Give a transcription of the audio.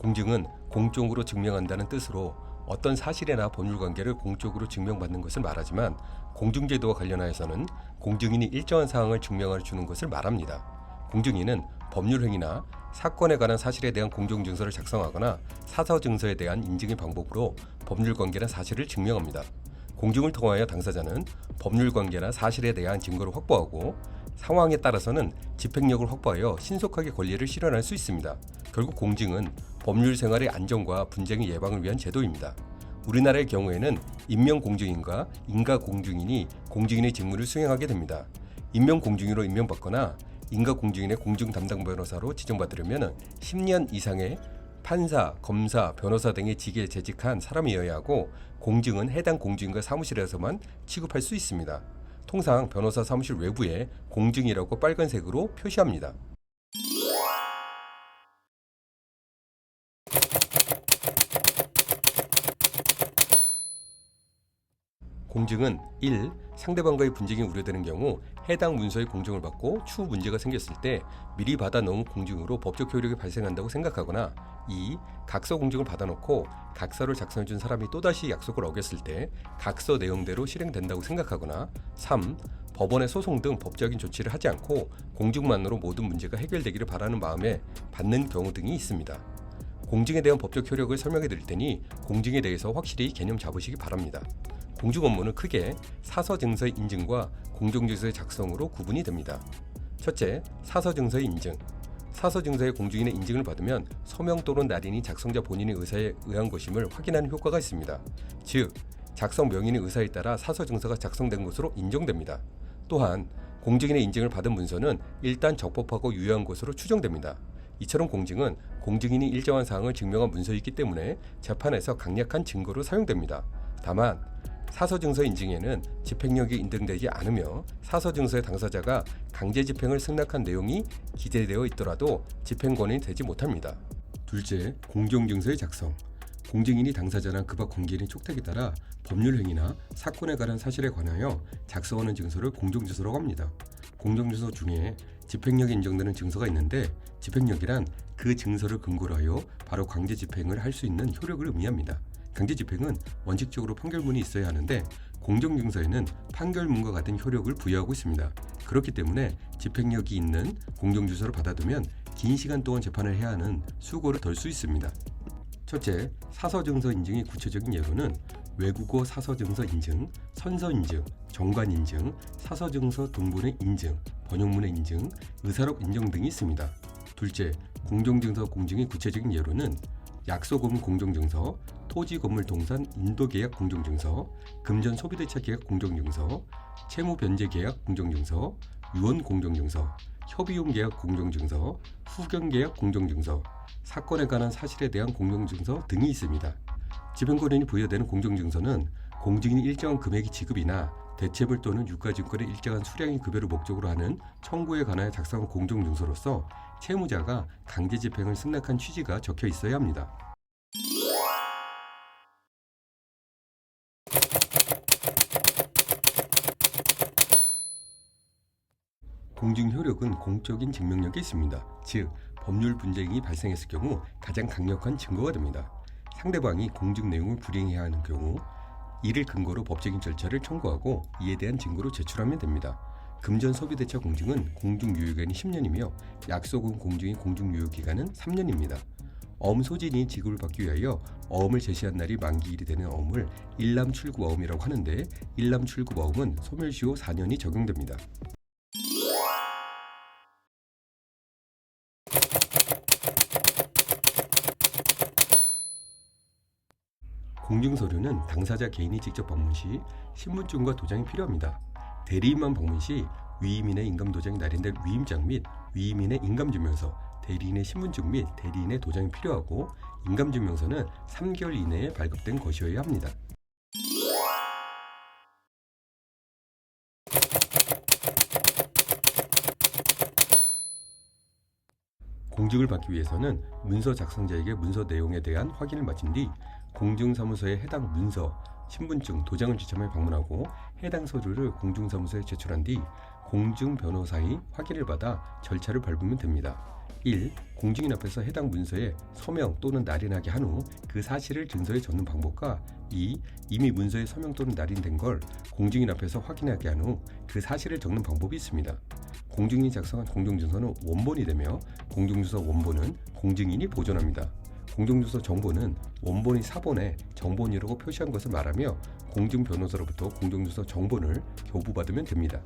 공증은 공적으로 증명한다는 뜻으로 어떤 사실이나 법률관계를 공적으로 증명받는 것을 말하지만 공증제도와 관련하여서는 공증인이 일정한 사항을 증명하여 주는 것을 말합니다. 공증인은 법률행위나 사건에 관한 사실에 대한 공정증서를 작성하거나 사서증서에 대한 인증의 방법으로 법률관계나 사실을 증명합니다. 공증을 통하여 당사자는 법률관계나 사실에 대한 증거를 확보하고 상황에 따라서는 집행력을 확보하여 신속하게 권리를 실현할 수 있습니다. 결국 공증은 법률 생활의 안정과 분쟁의 예방을 위한 제도입니다. 우리나라의 경우에는 임명공증인과 인가공증인이 공증인의 직무를 수행하게 됩니다. 임명공증인으로 임명받거나 인가공증인의 공증 담당 변호사로 지정받으려면 10년 이상의 판사, 검사, 변호사 등의 직에 재직한 사람이어야 하고 공증은 해당 공증인과 사무실에서만 취급할 수 있습니다. 통상 변호사 사무실 외부에 공증이라고 빨간색으로 표시합니다. 공증은 1. 상대방과의 분쟁이 우려되는 경우 해당 문서의 공증을 받고 추후 문제가 생겼을 때 미리 받아놓은 공증으로 법적 효력이 발생한다고 생각하거나 2. 각서 공증을 받아놓고 각서를 작성해준 사람이 또다시 약속을 어겼을 때 각서 내용대로 실행된다고 생각하거나 3. 법원의 소송 등 법적인 조치를 하지 않고 공증만으로 모든 문제가 해결되기를 바라는 마음에 받는 경우 등이 있습니다. 공증에 대한 법적 효력을 설명해 드릴 테니 공증에 대해서 확실히 개념 잡으시기 바랍니다. 공증 업무는 크게 사서증서의 인증과 공정증서의 작성으로 구분이 됩니다. 첫째, 사서증서의 인증. 사서증서의 공증인의 인증을 받으면 서명 또는 날인이 작성자 본인의 의사에 의한 것임을 확인하는 효과가 있습니다. 즉, 작성 명인의 의사에 따라 사서증서가 작성된 것으로 인정됩니다. 또한 공증인의 인증을 받은 문서는 일단 적법하고 유효한 것으로 추정됩니다. 이처럼 공증은 공증인이 일정한 사항을 증명한 문서이기 때문에 재판에서 강력한 증거로 사용됩니다. 다만 사서증서 인증에는 집행력이 인정되지 않으며 사서증서의 당사자가 강제 집행을 승낙한 내용이 기재되어 있더라도 집행권이 되지 못합니다. 둘째, 공정증서의 작성. 공증인이 당사자나 그와 관계인의 촉탁에 따라 법률행위나 사건에 관한 사실에 관하여 작성하는 증서를 공정증서라고 합니다. 공정증서 중에 집행력이 인정되는 증서가 있는데 집행력이란 그 증서를 근거로 하여 바로 강제 집행을 할 수 있는 효력을 의미합니다. 강제 집행은 원칙적으로 판결문이 있어야 하는데 공정증서에는 판결문과 같은 효력을 부여하고 있습니다. 그렇기 때문에 집행력이 있는 공정증서를 받아두면 긴 시간 동안 재판을 해야 하는 수고를 덜 수 있습니다. 첫째, 사서증서 인증의 구체적인 예로는 외국어 사서증서 인증, 선서 인증, 정관 인증, 사서증서 등본의 인증, 번역문의 인증, 의사록 인정 등이 있습니다. 둘째, 공정증서 공증의 구체적인 예로는 약소금은 공정증서, 토지건물 동산 인도계약 공정증서, 금전 소비대차 계약 공정증서, 채무변제계약 공정증서, 유언 공정증서, 협의용 계약 공정증서, 후견계약 공정증서, 사건에 관한 사실에 대한 공정증서 등이 있습니다. 집행권인이 부여되는 공정증서는 공증인이 일정한 금액의 지급이나 대체물 또는 유가증권의 일정한 수량의 급여를 목적으로 하는 청구에 관하여 작성한 공정증서로서 채무자가 강제 집행을 승낙한 취지가 적혀 있어야 합니다. 공증 효력은 공적인 증명력이 있습니다. 즉, 법률 분쟁이 발생했을 경우 가장 강력한 증거가 됩니다. 상대방이 공증 내용을 불이행해야 하는 경우 이를 근거로 법적인 절차를 청구하고 이에 대한 증거로 제출하면 됩니다. 금전 소비대차 공증은 공증유효기간이 10년이며 약소금 공증의 공증유효기간은 3년입니다. 어음 소진이 지급을 받기 위하여 어음을 제시한 날이 만기일이 되는 어음을 일람출구어음이라고 하는데 일람출구어음은 소멸시 후 4년이 적용됩니다. 공증서류는 당사자 개인이 직접 방문 시 신분증과 도장이 필요합니다. 대리인만 방문 시 위임인의 인감도장이 날인된 위임장 및 위임인의 인감증명서, 대리인의 신분증 및 대리인의 도장이 필요하고 인감증명서는 3개월 이내에 발급된 것이어야 합니다. 공증을 받기 위해서는 문서 작성자에게 문서 내용에 대한 확인을 마친 뒤 공증사무소에 해당 문서, 신분증, 도장을 지참해 방문하고 해당 서류를 공중사무소에 제출한 뒤 공중변호사의 확인을 받아 절차를 밟으면 됩니다. 1. 공증인 앞에서 해당 문서에 서명 또는 날인하게 한 후 그 사실을 증서에 적는 방법과 2. 이미 문서에 서명 또는 날인된 걸 공증인 앞에서 확인하게 한 후 그 사실을 적는 방법이 있습니다. 공증인이 작성한 공정증서는 원본이 되며 공정증서 원본은 공증인이 보존합니다. 공정증서 정본은 원본이 사본에 정본이라고 표시한 것을 말하며 공증변호사로부터 공정증서 정본을 교부받으면 됩니다.